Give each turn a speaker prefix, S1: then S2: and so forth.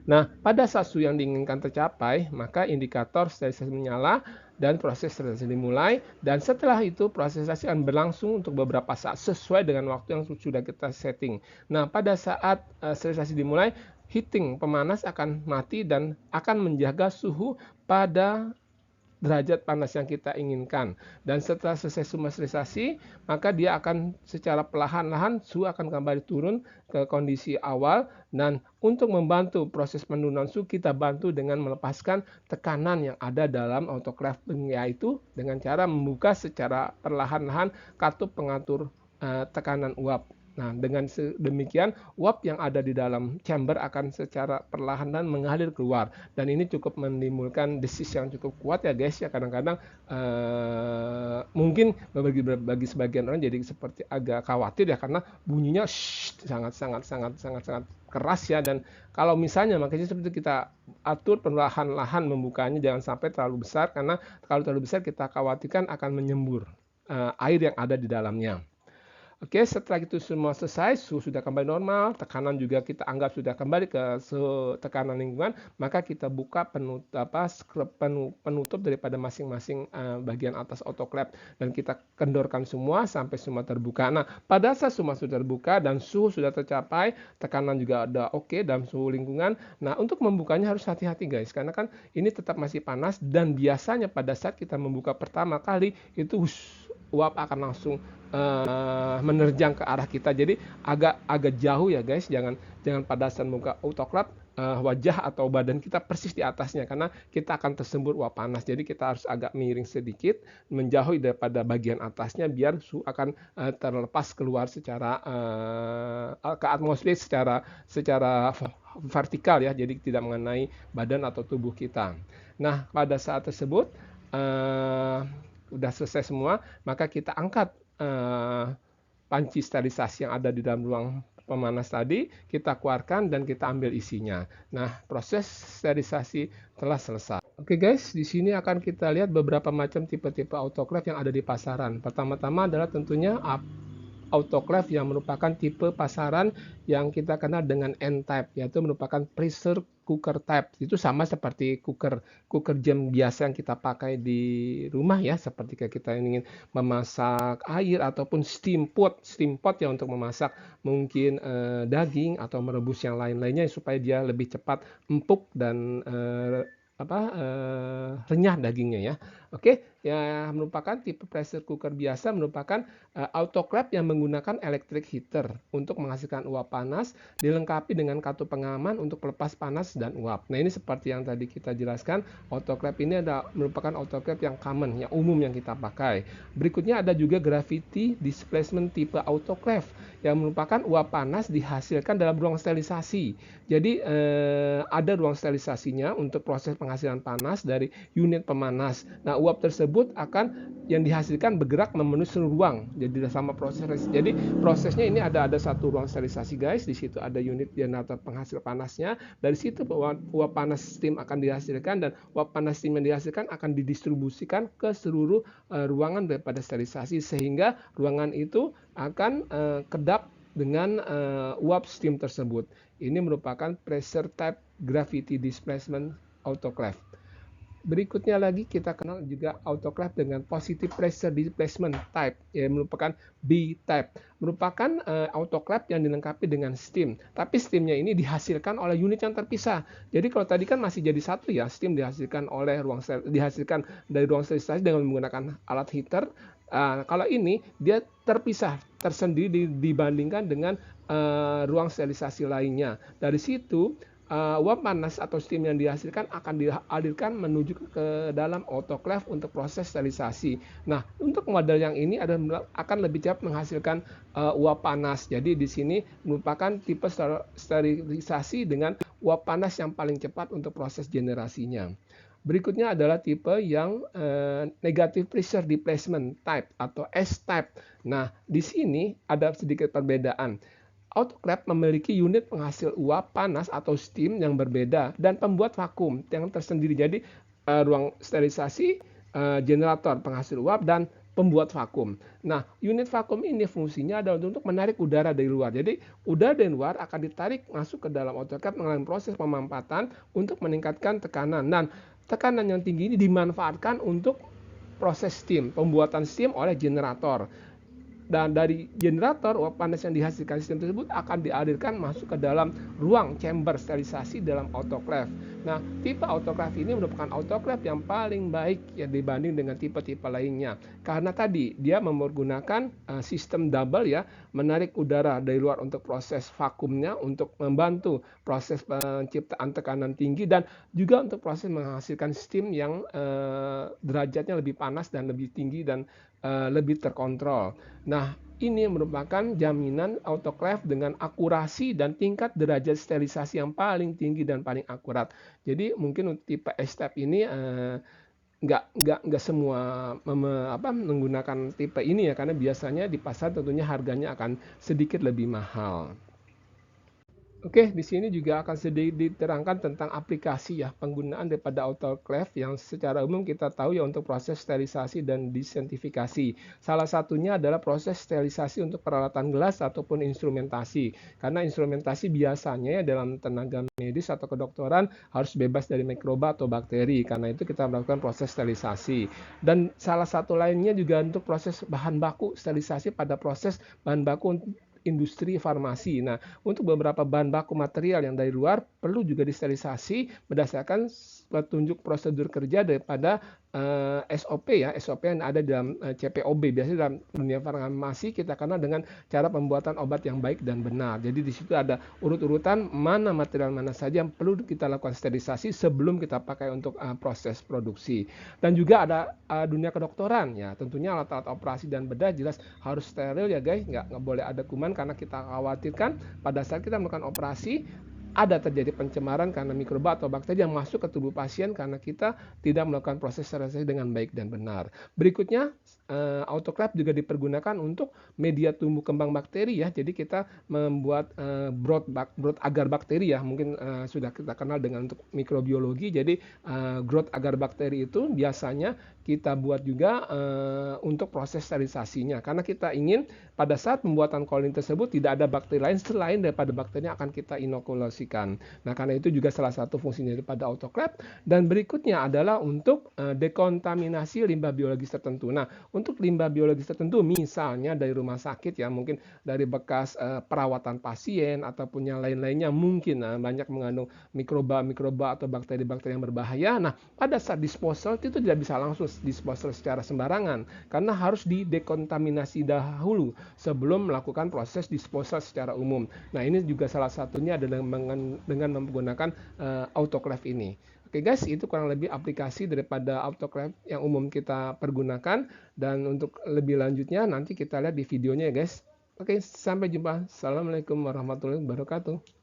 S1: Nah, pada saat suhu yang diinginkan tercapai, maka indikator sterilisasi menyala dan proses sterilisasi dimulai, dan setelah itu proses sterilisasi akan berlangsung untuk beberapa saat sesuai dengan waktu yang sudah kita setting. Nah, pada saat sterilisasi dimulai, heating pemanas akan mati dan akan menjaga suhu pada derajat panas yang kita inginkan. Dan setelah selesai semua sterilisasi, maka dia akan secara perlahan-lahan suhu akan kembali turun ke kondisi awal. Dan untuk membantu proses penurunan suhu, kita bantu dengan melepaskan tekanan yang ada dalam autoclave, yaitu dengan cara membuka secara perlahan-lahan katup pengatur tekanan uap. Nah, dengan demikian uap yang ada di dalam chamber akan secara perlahan dan mengalir keluar, dan ini cukup menimbulkan desis yang cukup kuat ya guys ya. Kadang-kadang mungkin bagi sebagian orang jadi seperti agak khawatir ya, karena bunyinya sangat keras ya. Dan kalau misalnya makanya seperti kita atur perlahan-lahan membukanya, jangan sampai terlalu besar, karena kalau terlalu besar kita khawatirkan akan menyembur air yang ada di dalamnya. Oke, setelah itu semua selesai, suhu sudah kembali normal, tekanan juga kita anggap sudah kembali ke tekanan lingkungan, maka kita buka penutup daripada masing-masing bagian atas autoclave, dan kita kendorkan semua sampai semua terbuka. Nah, pada saat semua sudah terbuka dan suhu sudah tercapai, tekanan juga ada oke dalam suhu lingkungan. Nah, untuk membukanya harus hati-hati guys, karena kan ini tetap masih panas, dan biasanya pada saat kita membuka pertama kali itu uap akan langsung menerjang ke arah kita. Jadi agak jauh ya guys. Jangan pada saat membuka autoclave wajah atau badan kita persis di atasnya, karena kita akan tersembur uap panas. Jadi kita harus agak miring sedikit, menjauhi daripada bagian atasnya, biar suhu akan terlepas keluar secara ke atmosfer secara vertikal ya. Jadi tidak mengenai badan atau tubuh kita. Nah, pada saat tersebut udah selesai semua, maka kita angkat panci sterilisasi yang ada di dalam ruang pemanas tadi, kita keluarkan dan kita ambil isinya. Nah, proses sterilisasi telah selesai. Oke guys, di sini akan kita lihat beberapa macam tipe-tipe autoclave yang ada di pasaran. Pertama-tama adalah tentunya autoclave yang merupakan tipe pasaran yang kita kenal dengan N-type, yaitu merupakan pressure cooker type. Itu sama seperti cooker jam biasa yang kita pakai di rumah ya, seperti kayak kita ingin memasak air, ataupun steam pot ya untuk memasak mungkin daging atau merebus yang lain-lainnya, supaya dia lebih cepat empuk dan renyah dagingnya ya. Oke, ya merupakan tipe pressure cooker biasa, merupakan autoclave yang menggunakan electric heater untuk menghasilkan uap panas, dilengkapi dengan katup pengaman untuk pelepas panas dan uap. Nah, ini seperti yang tadi kita jelaskan, autoclave ini merupakan autoclave yang common, yang umum yang kita pakai. Berikutnya ada juga gravity displacement tipe autoclave yang merupakan uap panas dihasilkan dalam ruang sterilisasi. Jadi ada ruang sterilisasinya untuk proses penghasilan panas dari unit pemanas. Nah, uap tersebut yang dihasilkan bergerak memenuhi seluruh ruang. Jadi sama proses. Jadi prosesnya ini ada satu ruang sterilisasi guys. Di situ ada unit generator penghasil panasnya. Dari situ uap panas steam akan dihasilkan, dan uap panas steam yang dihasilkan akan didistribusikan ke seluruh ruangan daripada sterilisasi, sehingga ruangan itu akan kedap dengan uap steam tersebut. Ini merupakan pressure type gravity displacement autoclave. Berikutnya lagi kita kenal juga autoclave dengan positive pressure displacement type, yang merupakan B-type. Merupakan autoclave yang dilengkapi dengan steam, tapi steamnya ini dihasilkan oleh unit yang terpisah. Jadi kalau tadi kan masih jadi satu ya, steam dihasilkan dari ruang sterilisasi dengan menggunakan alat heater. Kalau ini dia terpisah, tersendiri dibandingkan dengan ruang sterilisasi lainnya. Dari situ uap panas atau steam yang dihasilkan akan dialirkan menuju ke dalam autoclave untuk proses sterilisasi. Nah, untuk model yang ini akan lebih cepat menghasilkan uap panas. Jadi di sini merupakan tipe sterilisasi dengan uap panas yang paling cepat untuk proses generasinya. Berikutnya adalah tipe yang negative pressure displacement type atau S-type. Nah, di sini ada sedikit perbedaan. Autoclave memiliki unit penghasil uap panas atau steam yang berbeda dan pembuat vakum yang tersendiri. Jadi ruang sterilisasi, generator penghasil uap, dan pembuat vakum. Nah, unit vakum ini fungsinya adalah untuk menarik udara dari luar. Jadi, udara dari luar akan ditarik masuk ke dalam autoclave mengalami proses pemampatan untuk meningkatkan tekanan. Dan tekanan yang tinggi ini dimanfaatkan untuk proses steam, pembuatan steam oleh generator. Dan dari generator, uap panas yang dihasilkan sistem tersebut akan dialirkan masuk ke dalam ruang chamber sterilisasi dalam autoclave. Nah, tipe autoclave ini merupakan autoclave yang paling baik ya dibanding dengan tipe-tipe lainnya. Karena tadi dia menggunakan sistem double ya, menarik udara dari luar untuk proses vakumnya, untuk membantu proses penciptaan tekanan tinggi, dan juga untuk proses menghasilkan steam yang derajatnya lebih panas dan lebih tinggi dan lebih terkontrol. Nah, ini merupakan jaminan autoclave dengan akurasi dan tingkat derajat sterilisasi yang paling tinggi dan paling akurat. Jadi mungkin tipe S-Type ini nggak semua menggunakan tipe ini ya, karena biasanya di pasar tentunya harganya akan sedikit lebih mahal. Oke, di sini juga akan sedikit diterangkan tentang aplikasi ya, penggunaan daripada autoclave yang secara umum kita tahu ya untuk proses sterilisasi dan desinfeksi. Salah satunya adalah proses sterilisasi untuk peralatan gelas ataupun instrumentasi. Karena instrumentasi biasanya ya dalam tenaga medis atau kedokteran harus bebas dari mikroba atau bakteri. Karena itu kita melakukan proses sterilisasi. Dan salah satu lainnya juga untuk proses bahan baku, sterilisasi pada proses bahan baku industri farmasi. Nah, untuk beberapa bahan baku material yang dari luar perlu juga disterilisasi berdasarkan petunjuk prosedur kerja daripada SOP ya, SOP yang ada dalam CPOB. Biasanya dalam dunia farmasi kita kenal dengan cara pembuatan obat yang baik dan benar. Jadi di situ ada urut-urutan mana material mana saja yang perlu kita lakukan sterilisasi sebelum kita pakai untuk proses produksi. Dan juga ada dunia kedokteran ya, tentunya alat-alat operasi dan bedah jelas harus steril ya guys, nggak boleh ada kuman karena kita khawatirkan pada saat kita melakukan operasi ada terjadi pencemaran karena mikroba atau bakteri yang masuk ke tubuh pasien karena kita tidak melakukan proses sterilisasi dengan baik dan benar. Berikutnya, autoclave juga dipergunakan untuk media tumbuh kembang bakteri ya. Jadi kita membuat brood agar bakteri ya. Mungkin sudah kita kenal dengan untuk mikrobiologi. Jadi growth agar bakteri itu biasanya kita buat juga untuk proses sterilisasinya. Karena kita ingin pada saat pembuatan koloni tersebut tidak ada bakteri lain selain daripada bakteri yang akan kita inokulasikan. Nah, karena itu juga salah satu fungsinya daripada autoclave. Dan berikutnya adalah untuk dekontaminasi limbah biologis tertentu. Nah, untuk limbah biologis tertentu misalnya dari rumah sakit ya, mungkin dari bekas perawatan pasien ataupun yang lain-lainnya mungkin banyak mengandung mikroba atau bakteri-bakteri yang berbahaya. Nah, pada saat disposal itu tidak bisa langsung disposal secara sembarangan karena harus didekontaminasi dahulu sebelum melakukan proses disposal secara umum. Nah, ini juga salah satunya adalah dengan menggunakan autoclave ini. Oke guys, itu kurang lebih aplikasi daripada autoclave yang umum kita pergunakan, dan untuk lebih lanjutnya nanti kita lihat di videonya ya guys. Oke, sampai jumpa. Assalamualaikum warahmatullahi wabarakatuh.